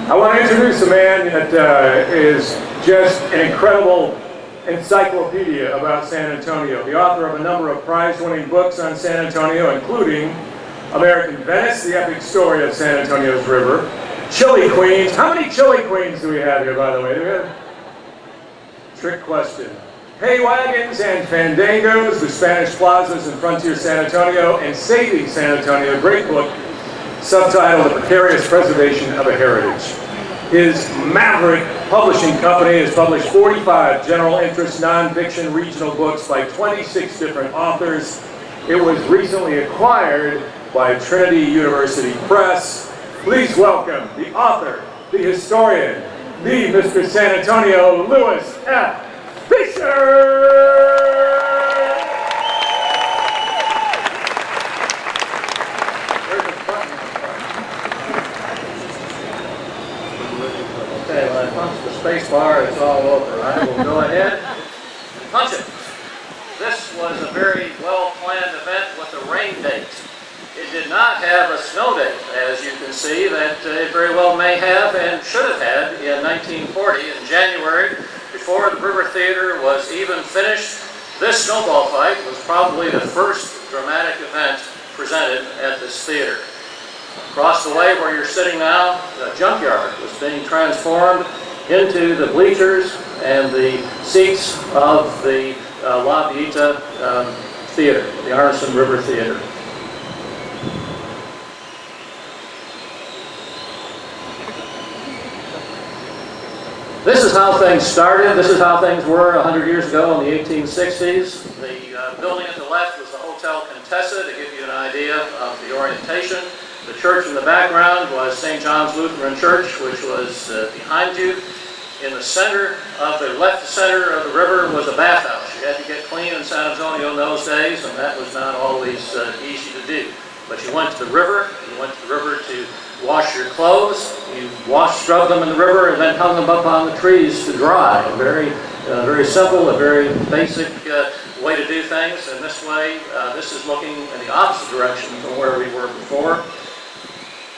I want to introduce a man that is just an incredible encyclopedia about San Antonio. The author of a number of prize-winning books on San Antonio, including American Venice, the epic story of San Antonio's river, Chili Queens. How many Chili Queens do we have here, by the way? Do we have? Trick question. Hay Wagons and Fandangos, the Spanish plazas in frontier San Antonio, and Saving San Antonio, a great book subtitled The Precarious Preservation of a Heritage. His Maverick Publishing Company has published 45 general interest nonfiction regional books by 26 different authors. It was recently acquired by Trinity University Press. Please welcome the author, the historian, the Mr. San Antonio, Lewis F. Fisher! Okay, when I punch the space bar, it's all over. I will go ahead and punch it. This was a very well-planned event with a rain date. It did not have a snow date, as you can see, that it very well may have and should have had in 1940 in January. Before the River Theater was even finished, this snowball fight was probably the first dramatic event presented at this theater. Across the way where you're sitting now, the junkyard was being transformed into the bleachers and the seats of the La Vita Theater, the Arneson River Theater. This is how things started. This is how things were 100 years ago in the 1860s. The building at the left was the Hotel Contessa, to give you an idea of the orientation. The church in the background was St. John's Lutheran Church, which was behind you. In the center of the left center of the river was a bathhouse. You had to get clean in San Antonio in those days, and that was not always easy to do. But you went to the river. You went to the river to wash your clothes. You scrubbed them in the river and then hung them up on the trees to dry. A very simple, a very basic way to do things. And this way, this is looking in the opposite direction from where we were before.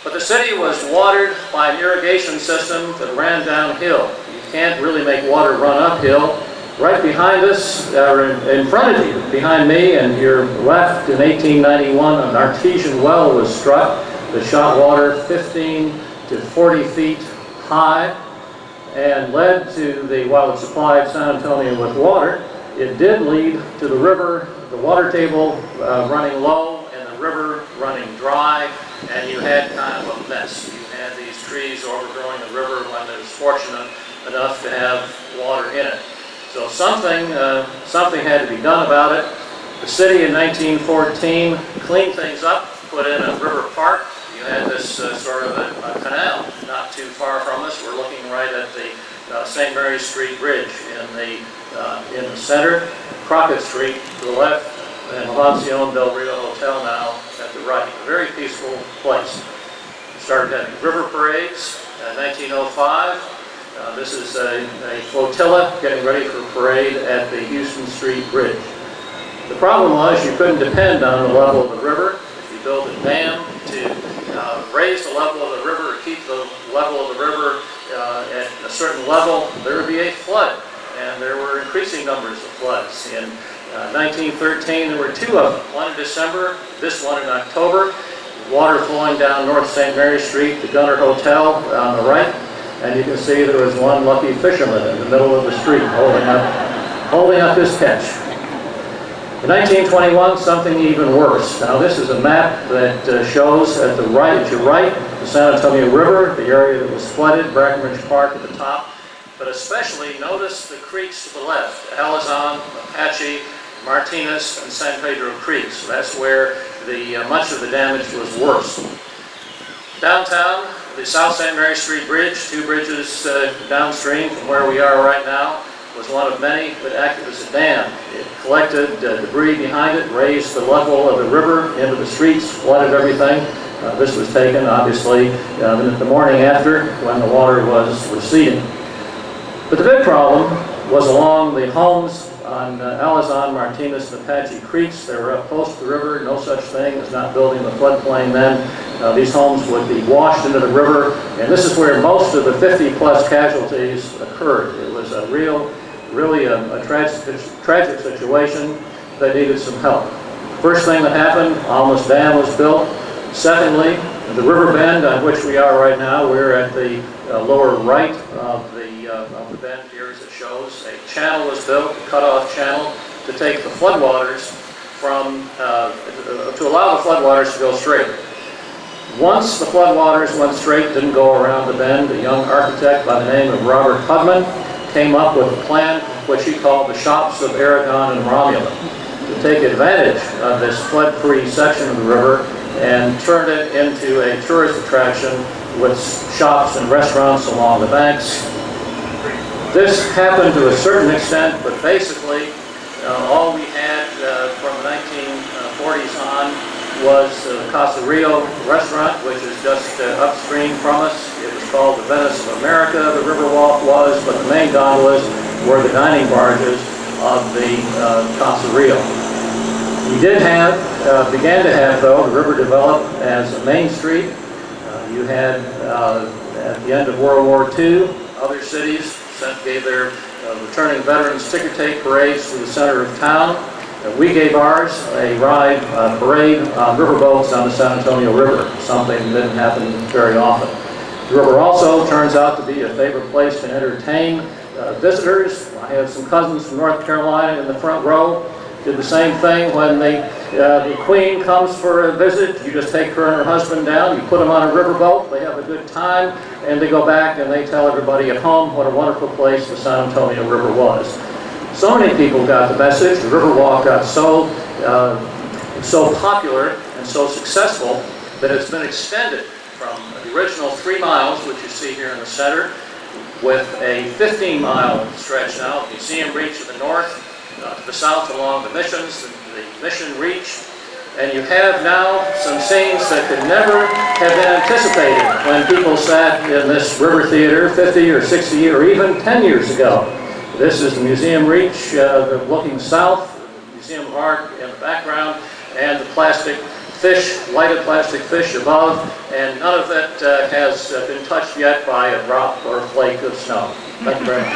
But the city was watered by an irrigation system that ran downhill. You can't really make water run uphill. Right behind us, or in front of you, behind me and your left, in 1891, an artesian well was struck that shot water 15 to 40 feet high and led to while it supplied San Antonio with water, it did lead to the river, the water table running low and the river running dry, and you had kind of a mess. You had these trees overgrowing the river when it was fortunate enough to have water in it. So something had to be done about it. The city in 1914 cleaned things up, put in a river park. You had this sort of a canal not too far from us. We're looking right at the St. Mary's Street Bridge in the center, Crockett Street to the left, and Levancion Del Rio Hotel now at the right. A very peaceful place. We started having river parades in 1905. This is a flotilla getting ready for a parade at the Houston Street Bridge. The problem was you couldn't depend on the level of the river. If you built a dam to raise the level of the river or keep the level of the river at a certain level, there would be a flood. And there were increasing numbers of floods. In 1913, there were two of them. One in December, this one in October. Water flowing down North St. Mary Street, the Gunner Hotel on the right. And you can see there was one lucky fisherman in the middle of the street holding up his catch. In 1921, something even worse. Now this is a map that shows at your right, the San Antonio River, the area that was flooded, Brackenridge Park at the top. But especially notice the creeks to the left, Alazan, Apache, Martinez, and San Pedro Creeks. That's where much of the damage was worse. Downtown, the South St. Mary Street Bridge, two bridges downstream from where we are right now, was one of many that acted as a dam. It collected debris behind it, raised the level of the river into the streets, flooded everything. This was taken, obviously, the morning after when the water was receding. But the big problem was along the homes on Alazan, Martinez, and Apache Creeks. They were up close to the river. No such thing as not building the floodplain then. These homes would be washed into the river, and this is where most of the 50-plus casualties occurred. It was a really a tragic situation that needed some help. First thing that happened, Alma's Dam was built. Secondly, the river bend on which we are right now, we're at the lower right of the bend here as it shows. A channel was built, a cutoff channel, to take the floodwaters from, to allow the floodwaters to go straight. Once the floodwaters went straight, didn't go around the bend, a young architect by the name of Robert Pugman came up with a plan which he called the Shops of Aragon and Romulan, to take advantage of this flood-free section of the river and turn it into a tourist attraction with shops and restaurants along the banks. This happened to a certain extent, but basically all we had from the 1940s on was the Casa Rio restaurant, which is just upstream from us. It was called the Venice of America, the Riverwalk was, but the main gondolas were the dining barges of the Casa Rio. We began to have, though, the river develop as a main street. You had, at the end of World War II, other cities gave their returning veterans ticker tape parades to the center of town. We gave ours a parade on riverboats on the San Antonio River, something that didn't happen very often. The river also turns out to be a favorite place to entertain visitors. I have some cousins from North Carolina in the front row. Did the same thing when the Queen comes for a visit. You just take her and her husband down, you put them on a riverboat, they have a good time, and they go back and they tell everybody at home what a wonderful place the San Antonio River was. So many people got the message. The Riverwalk got so popular and so successful that it's been extended from the original 3 miles, which you see here in the center, with a 15-mile stretch now, Museum Reach to the north, to the south along the Missions, the Mission Reach, and you have now some scenes that could never have been anticipated when people sat in this river theater 50 or 60 or even 10 years ago. This is the Museum Reach looking south, the Museum of Art in the background, and the plastic fish, lighted plastic fish above, and none of it has been touched yet by a drop or a flake of snow. Thank you very much.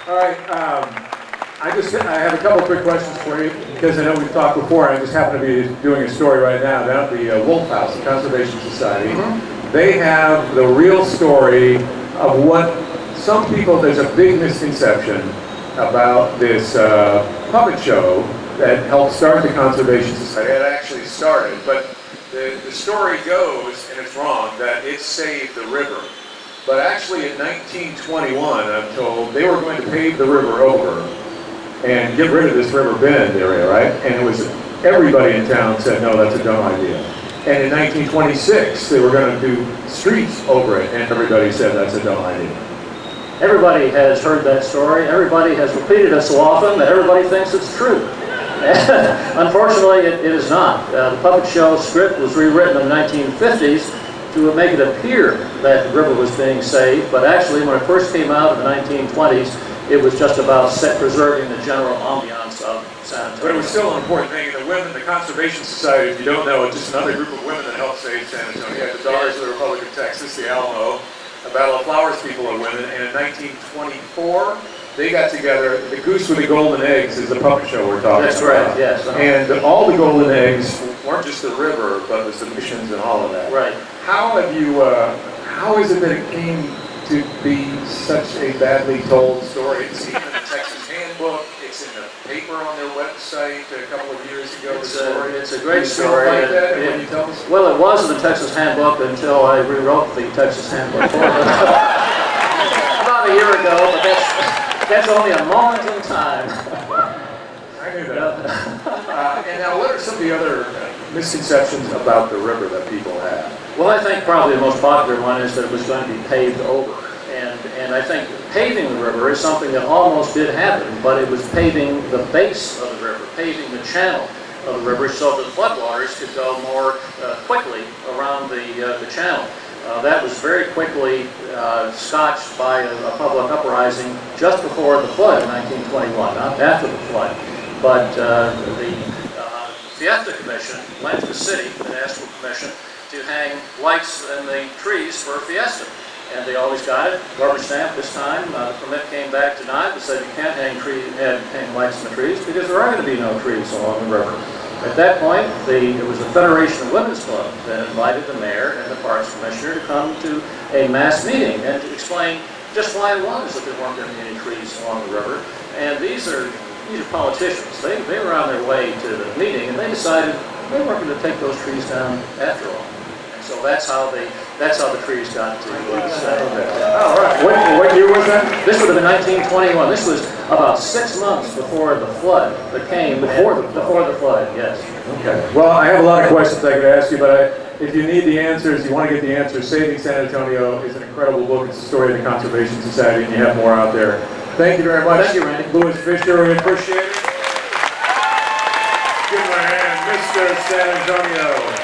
All right, I have a couple quick questions for you, because I know we've talked before, and I just happen to be doing a story right now down at the Wolf House, the Conservation Society. They have the real story of what some people, there's a big misconception about this puppet show that helped start the Conservation Society. It actually started, but the story goes, and it's wrong, that it saved the river. But actually in 1921, I'm told, they were going to pave the river over and get rid of this river bend area, right? And it was, everybody in town said, no, that's a dumb idea. And in 1926, they were going to do streets over it, and everybody said that's a dumb idea. Everybody has heard that story. Everybody has repeated it so often that everybody thinks it's true. Unfortunately, it is not. The puppet show script was rewritten in the 1950s to make it appear that the river was being saved, but actually when it first came out in the 1920s, it was just about preserving the general ambiance of San Antonio. But it was still an important thing. The women, the Conservation Society, if you don't know, it's just another group of women that helped save San Antonio. You had the Daughters of the Republic of Texas, the Alamo, the Battle of Flowers people are women, and in 1924, they got together. The Goose with the Golden Eggs is the puppet show we're talking about. That's right, yes. And all the golden eggs weren't just the river, but the submissions and all of that. Right. How have you, how is it that it came to be such a badly told story? It's even in the Texas Handbook, it's in the paper on their website a couple of years ago. It's a great story. Like that, when you tell us? Well, it was in the Texas Handbook until I rewrote the Texas Handbook for it. About a year ago, but that's only a moment in time. I knew that. And now, what are some of the other misconceptions about the river that people have? Well, I think probably the most popular one is that it was going to be paved over. And I think paving the river is something that almost did happen, but it was paving the base of the river, paving the channel of the river so that floodwaters could go more quickly around the channel. That was very quickly scotched by a public uprising just before the flood in 1921, not after the flood. But the Fiesta Commission went to the city and asked for permission to hang lights in the trees for a fiesta. And they always got it, rubber stamp this time. The permit came back denied, but said you can't hang lights in the trees because there are going to be no trees along the river. At that point, it was the Federation of Women's Club that invited the mayor and the Parks Commissioner to come to a mass meeting and to explain just why it was that there weren't going to be any trees along the river. And these are politicians. They were on their way to the meeting, and they decided they weren't going to take those trees down after all. And so that's how the trees got to All right. What year was that? This would have been 1921. This was about 6 months before the flood that came. Before the flood, yes. Okay. Well, I have a lot of questions I could ask you, but if you need the answers, you want to get the answers, Saving San Antonio is an incredible book. It's the story of the Conservation Society, and you have more out there. Thank you very much. Thank you, Randy. Louis Fisher, we appreciate it. Give him a hand, Mr. San Antonio.